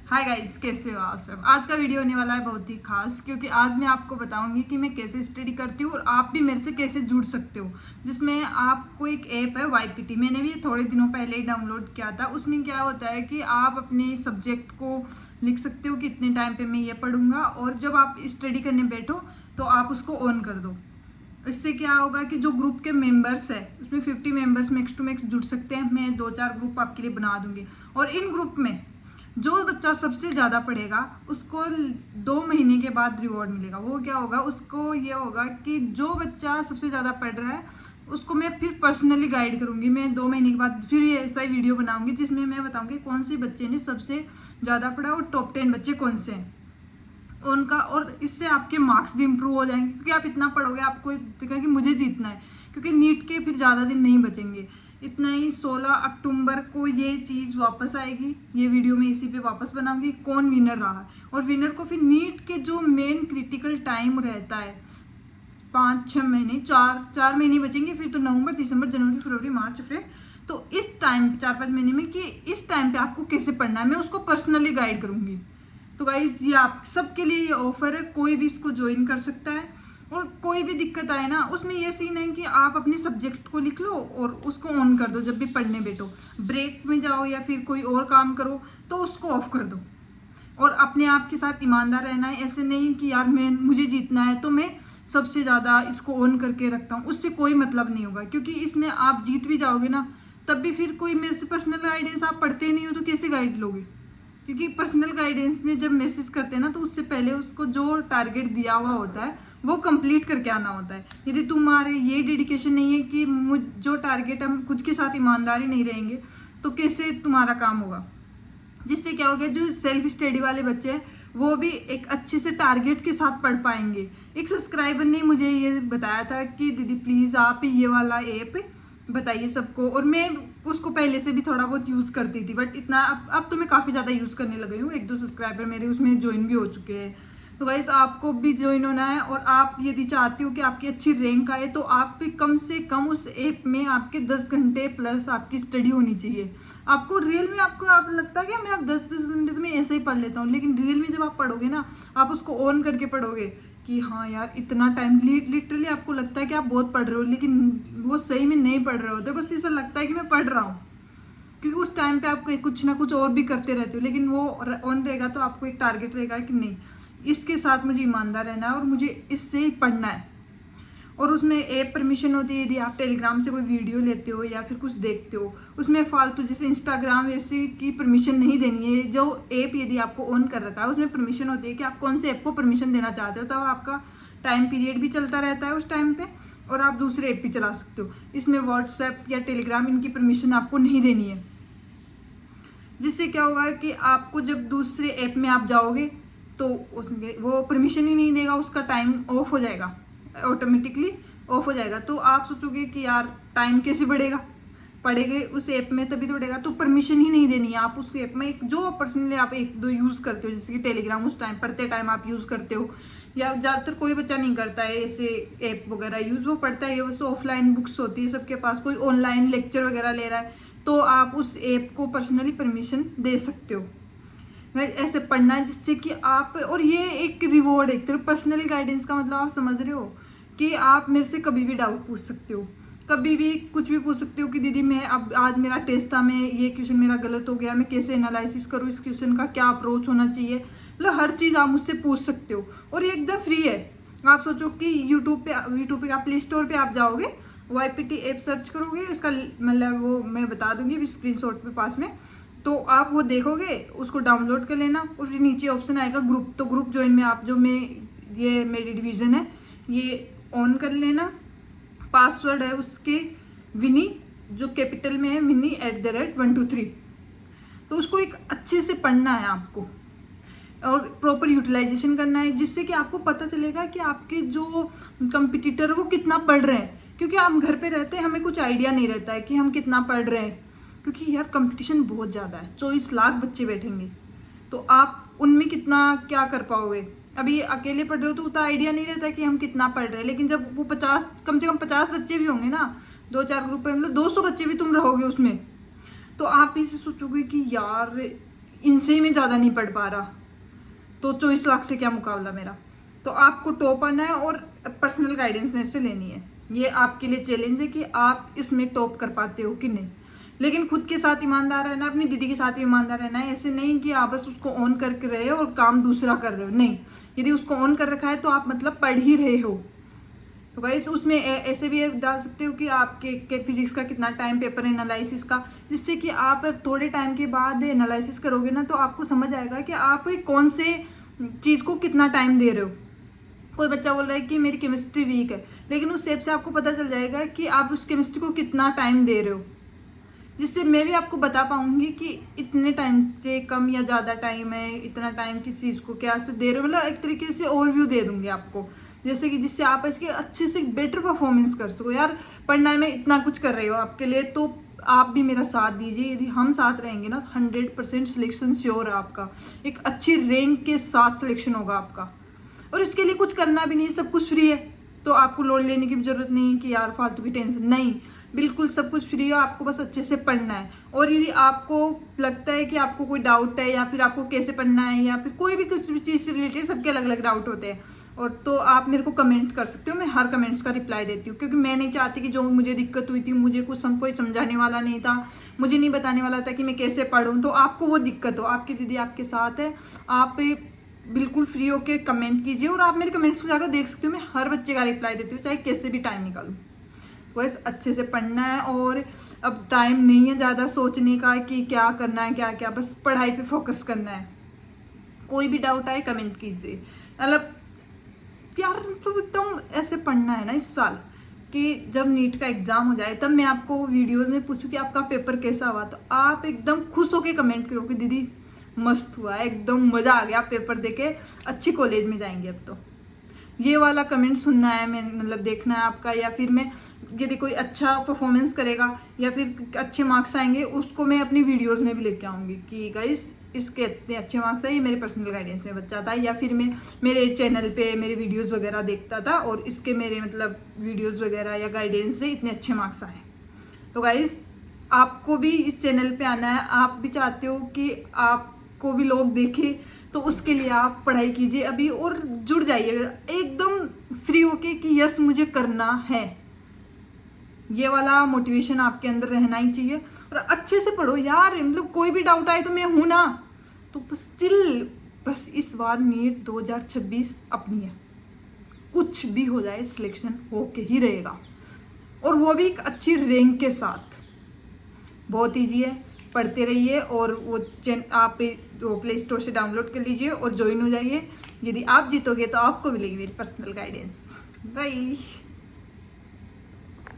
Hi guys, कैसे हो आप सब। आज का वीडियो होने वाला है बहुत ही खास, क्योंकि आज मैं आपको बताऊंगी कि मैं कैसे स्टडी करती हूँ और आप भी मेरे से कैसे जुड़ सकते हो। जिसमें आपको एक ऐप है YPT, मैंने भी थोड़े दिनों पहले ही डाउनलोड किया था। उसमें क्या होता है कि आप अपने सब्जेक्ट को लिख सकते हो कि इतने टाइम पे मैं ये पढ़ूंगा, और जब आप स्टडी करने बैठो तो आप उसको ऑन कर दो। इससे क्या होगा कि जो ग्रुप के मेंबर्स है उसमें 50 मेंबर्स मैक्स टू मैक्स जुड़ सकते हैं। मैं 2-4 ग्रुप आपके लिए बना दूंगी, और इन ग्रुप में जो बच्चा सबसे ज़्यादा पढ़ेगा उसको 2 महीने के बाद रिवॉर्ड मिलेगा। वो क्या होगा, उसको ये होगा कि जो बच्चा सबसे ज़्यादा पढ़ रहा है उसको मैं फिर पर्सनली गाइड करूंगी। मैं 2 महीने के बाद फिर ये ऐसा ही वीडियो बनाऊंगी जिसमें मैं बताऊंगी कौन से बच्चे ने सबसे ज़्यादा पढ़ा और टॉप 10 बच्चे कौन से हैं उनका। और इससे आपके मार्क्स भी इंप्रूव हो जाएंगे, क्योंकि आप इतना पढ़ोगे, आपको दिखेगा कि मुझे जीतना है, क्योंकि नीट के फिर ज़्यादा दिन नहीं बचेंगे। इतना ही, 16 अक्टूबर को ये चीज़ वापस आएगी। ये वीडियो मैं इसी पे वापस बनाऊंगी कौन विनर रहा है, और विनर को फिर नीट के जो मेन क्रिटिकल टाइम रहता है 5-6 महीने, 4 महीने बचेंगे फिर तो, नवंबर, दिसंबर, जनवरी, फरवरी, मार्च, अप्रैल। तो इस टाइम 4-5 महीने में कि इस टाइम पे आपको कैसे पढ़ना है मैं उसको पर्सनली गाइड करूंगी। तो गाइज ये आप सबके लिए ये ऑफर है, कोई भी इसको ज्वाइन कर सकता है। और कोई भी दिक्कत आए ना, उसमें ये सीन है कि आप अपने सब्जेक्ट को लिख लो और उसको ऑन कर दो। जब भी पढ़ने बैठो, ब्रेक में जाओ या फिर कोई और काम करो तो उसको ऑफ कर दो। और अपने आप के साथ ईमानदार रहना है। ऐसे नहीं कि यार मुझे जीतना है तो मैं सबसे ज़्यादा इसको ऑन करके रखता हूँ, उससे कोई मतलब नहीं होगा। क्योंकि इसमें आप जीत भी जाओगे ना, तब भी फिर कोई मेरे से पर्सनल गाइडेंस आप पढ़ते नहीं हो तो कैसे गाइड लोगे। क्योंकि पर्सनल गाइडेंस में जब मैसेज करते हैं ना, तो उससे पहले उसको जो टारगेट दिया हुआ होता है वो कंप्लीट करके आना होता है। यदि तुम्हारे ये डेडिकेशन नहीं है कि जो टारगेट, हम खुद के साथ ईमानदारी नहीं रहेंगे तो कैसे तुम्हारा काम होगा। जिससे क्या हो गया, जो सेल्फ स्टडी वाले बच्चे हैं वो भी एक अच्छे से टारगेट के साथ पढ़ पाएंगे। एक सब्सक्राइबर ने मुझे ये बताया था कि दीदी प्लीज़ आप ये वाला ऐप बताइए सबको, और मैं उसको पहले से भी थोड़ा बहुत यूज़ करती थी, बट इतना अब तो मैं काफ़ी ज़्यादा यूज़ करने लग गई हूँ। 1-2 सब्सक्राइबर मेरे उसमें ज्वाइन भी हो चुके हैं। तो गाइस आपको भी ज्वाइन होना है, और आप यदि चाहते हो कि आपकी अच्छी रैंक आए तो आप भी कम से कम उस ऐप में आपके 10 घंटे प्लस आपकी स्टडी होनी चाहिए। आपको रियल में आप लगता है कि मैं आप 10-10 घंटे तो मैं ऐसे ही पढ़ लेता हूँ, लेकिन रियल में जब आप पढ़ोगे ना, आप उसको ऑन करके पढ़ोगे कि हाँ यार इतना टाइम, लिटरली आपको लगता है कि आप बहुत पढ़ रहे हो, लेकिन वो सही में नहीं पढ़ रहे होते, बस ऐसा लगता है कि मैं पढ़ रहा हूँ। क्योंकि उस टाइम पे आप कुछ ना कुछ और भी करते रहते हो, लेकिन वो ऑन रहेगा तो आपको एक टारगेट रहेगा कि नहीं, इसके साथ मुझे ईमानदार रहना है और मुझे इससे ही पढ़ना है। और उसमें ऐप परमिशन होती है। यदि आप टेलीग्राम से कोई वीडियो लेते हो या फिर कुछ देखते हो, उसमें फालतू जैसे इंस्टाग्राम ऐसे की परमिशन नहीं देनी है। जो ऐप यदि आपको ऑन कर रखा है उसमें परमिशन होती है कि आप कौन से ऐप को परमिशन देना चाहते हो, तब आपका टाइम पीरियड भी चलता रहता है उस टाइम पे, और आप दूसरे ऐप भी चला सकते हो। इसमें व्हाट्सएप या टेलीग्राम, इनकी परमिशन आपको नहीं देनी है। जिससे क्या होगा कि आपको जब दूसरे ऐप में आप जाओगे तो उसके वो परमिशन ही नहीं देगा, उसका टाइम ऑफ हो जाएगा, ऑटोमेटिकली ऑफ हो जाएगा। तो आप सोचोगे कि यार टाइम कैसे बढ़ेगा, पढ़ेंगे उस ऐप में तभी तो बढ़ेगा। तो परमिशन ही नहीं देनी है आप उस ऐप में। जो पर्सनली आप 1-2 यूज़ करते हो, जैसे कि टेलीग्राम उस टाइम पढ़ते टाइम आप यूज़ करते हो, या ज़्यादातर कोई बच्चा नहीं करता है ऐसे ऐप वगैरह यूज़, वो पढ़ता है, वो ऑफलाइन बुक्स होती है सबके पास, कोई ऑनलाइन लेक्चर वगैरह ले रहा है, तो आप उस ऐप को पर्सनली परमिशन दे सकते हो। ऐसे पढ़ना है जिससे कि आप, और ये एक रिवॉर्ड है, एक तरह पर्सनल गाइडेंस का मतलब आप समझ रहे हो कि आप मेरे से कभी भी डाउट पूछ सकते हो, कभी भी कुछ भी पूछ सकते हो कि दीदी मैं अब आज मेरा टेस्ट था, मैं ये क्वेश्चन मेरा गलत हो गया, मैं कैसे एनालिसिस करूँ, इस क्वेश्चन का क्या अप्रोच होना चाहिए, मतलब हर चीज़ आप मुझसे पूछ सकते हो। और ये एकदम फ्री है। आप सोचो कि यूट्यूब पे आप प्ले स्टोर पे आप जाओगे, YPT ऐप सर्च करोगे, इसका मतलब वो मैं बता दूंगी स्क्रीनशॉट पे पास में, तो आप वो देखोगे, उसको डाउनलोड कर लेना, और फिर नीचे ऑप्शन आएगा ग्रुप, तो ग्रुप ज्वाइन में आप जो ये मेरी डिवीज़न है ये ऑन कर लेना। पासवर्ड है उसके विनी, जो कैपिटल में है, विनी @123। तो उसको एक अच्छे से पढ़ना है आपको और प्रॉपर यूटिलाइजेशन करना है, जिससे कि आपको पता चलेगा कि आपके जो कंपिटिटर है वो कितना पढ़ रहे हैं। क्योंकि हम घर पे रहते हैं, हमें कुछ आइडिया नहीं रहता है कि हम कितना पढ़ रहे हैं, क्योंकि यार कंपटीशन बहुत ज़्यादा है, 24 लाख बच्चे बैठेंगे, तो आप उनमें कितना क्या कर पाओगे। अभी अकेले पढ़ रहे हो तो उतना आइडिया नहीं रहता कि हम कितना पढ़ रहे हैं, लेकिन जब वो 50, कम से कम 50 बच्चे भी होंगे ना, 2-4 ग्रुप में, मतलब 200 बच्चे भी तुम रहोगे उसमें, तो आप इसे सोचोगे कि यार इनसे ही मैं ज़्यादा नहीं पढ़ पा रहा, तो 24 लाख से क्या मुकाबला मेरा। तो आपको टॉप आना है और पर्सनल गाइडेंस मेरे से लेनी है। ये आपके लिए चैलेंज है कि आप इसमें टॉप कर पाते हो कि नहीं। लेकिन खुद के साथ ईमानदार रहना, अपनी दीदी के साथ भी ईमानदार रहना है। ऐसे नहीं कि आप बस उसको ऑन करके रहे हो और काम दूसरा कर रहे हो, नहीं। यदि उसको ऑन कर रखा है तो आप मतलब पढ़ ही रहे हो। तो गाइस उसमें ऐसे भी डाल सकते हो कि आपके फिजिक्स का कितना टाइम पेपर एनालिसिस का, जिससे कि आप थोड़े टाइम के बाद एनालिसिस करोगे ना तो आपको समझ आएगा कि आप कौन से चीज़ को कितना टाइम दे रहे हो। कोई बच्चा बोल रहा है कि मेरी केमिस्ट्री वीक है, लेकिन उस स्टेप से आपको पता चल जाएगा कि आप उस केमिस्ट्री को कितना टाइम दे रहे हो, जिससे मैं भी आपको बता पाऊंगी कि इतने टाइम से कम या ज़्यादा टाइम है, इतना टाइम किस चीज़ को क्या से दे रहे हो, मतलब एक तरीके से ओवरव्यू दे दूंगी आपको, जैसे कि जिससे आप इसके अच्छे से बेटर परफॉर्मेंस कर सको। यार पढ़ना में इतना कुछ कर रहे हो आपके लिए, तो आप भी मेरा साथ दीजिए। यदि हम साथ रहेंगे ना 100% सिलेक्शन श्योर है आपका, एक अच्छी रैंक के साथ सिलेक्शन होगा आपका। और इसके लिए कुछ करना भी नहीं, सब कुछ फ्री है, तो आपको लोड लेने की भी जरूरत नहीं है कि यार फालतू की टेंशन, नहीं, बिल्कुल सब कुछ फ्री है, आपको बस अच्छे से पढ़ना है। और यदि आपको लगता है कि आपको कोई डाउट है या फिर आपको कैसे पढ़ना है या फिर कोई भी कुछ भी चीज़ से रिलेटेड, सबके अलग अलग डाउट होते हैं, और तो आप मेरे को कमेंट कर सकते हो। मैं हर कमेंट्स का रिप्लाई देती हूँ, क्योंकि मैं नहीं चाहती कि जो मुझे दिक्कत हुई थी, मुझे कोई समझाने वाला नहीं था, मुझे नहीं बताने वाला था कि मैं कैसे पढ़ूँ, तो आपको वो दिक्कत हो। आपकी दीदी आपके साथ है, आप बिल्कुल फ्री होके कमेंट कीजिए, और आप मेरे कमेंट्स को जाकर देख सकते हो। मैं हर बच्चे का रिप्लाई देती हूँ, चाहे कैसे भी टाइम निकालूँ। बस अच्छे से पढ़ना है, और अब टाइम नहीं है ज़्यादा सोचने का कि क्या करना है क्या क्या, बस पढ़ाई पे फोकस करना है। कोई भी डाउट आए कमेंट कीजिए। मतलब यार मतलब एकदम ऐसे पढ़ना है ना इस साल कि जब नीट का एग्जाम हो जाए तब मैं आपको वीडियोस में पूछूं कि आपका पेपर कैसा हुआ, तो आप एकदम खुश होके कमेंट करो कि दीदी मस्त हुआ है, एकदम मज़ा आ गया, पेपर देके अच्छी कॉलेज में जाएंगे अब तो। ये वाला कमेंट सुनना है, मैं मतलब देखना है आपका। या फिर मैं यदि कोई अच्छा परफॉर्मेंस करेगा या फिर अच्छे मार्क्स आएंगे, उसको मैं अपनी वीडियोस में भी लेके आऊँगी कि गाइस इसके इतने अच्छे मार्क्स है, ये मेरे पर्सनल गाइडेंस में बच्चा था, या फिर मैं मेरे चैनल पे मेरे वीडियोस वगैरह देखता था और इसके मेरे मतलब वीडियोस वगैरह या गाइडेंस से इतने अच्छे मार्क्स आए। तो गाइस आपको भी इस चैनल पे आना है, आप भी चाहते हो कि आपको भी लोग देखें, तो उसके लिए आप पढ़ाई कीजिए अभी और जुड़ जाइए एकदम फ्री होके कि यस मुझे करना है। ये वाला मोटिवेशन आपके अंदर रहना ही चाहिए, और अच्छे से पढ़ो यार। मतलब कोई भी डाउट आए तो मैं हूं ना, तो बस चिल, बस इस बार नीट 2026 अपनी है, कुछ भी हो जाए सिलेक्शन होके ही रहेगा, और वो भी एक अच्छी रैंक के साथ। बहुत ईजी है, पढ़ते रहिए, और वो आप प्ले स्टोर से डाउनलोड कर लीजिए और ज्वाइन हो जाइए। यदि आप जीतोगे तो आपको मिलेगी मेरी पर्सनल गाइडेंस। बाय।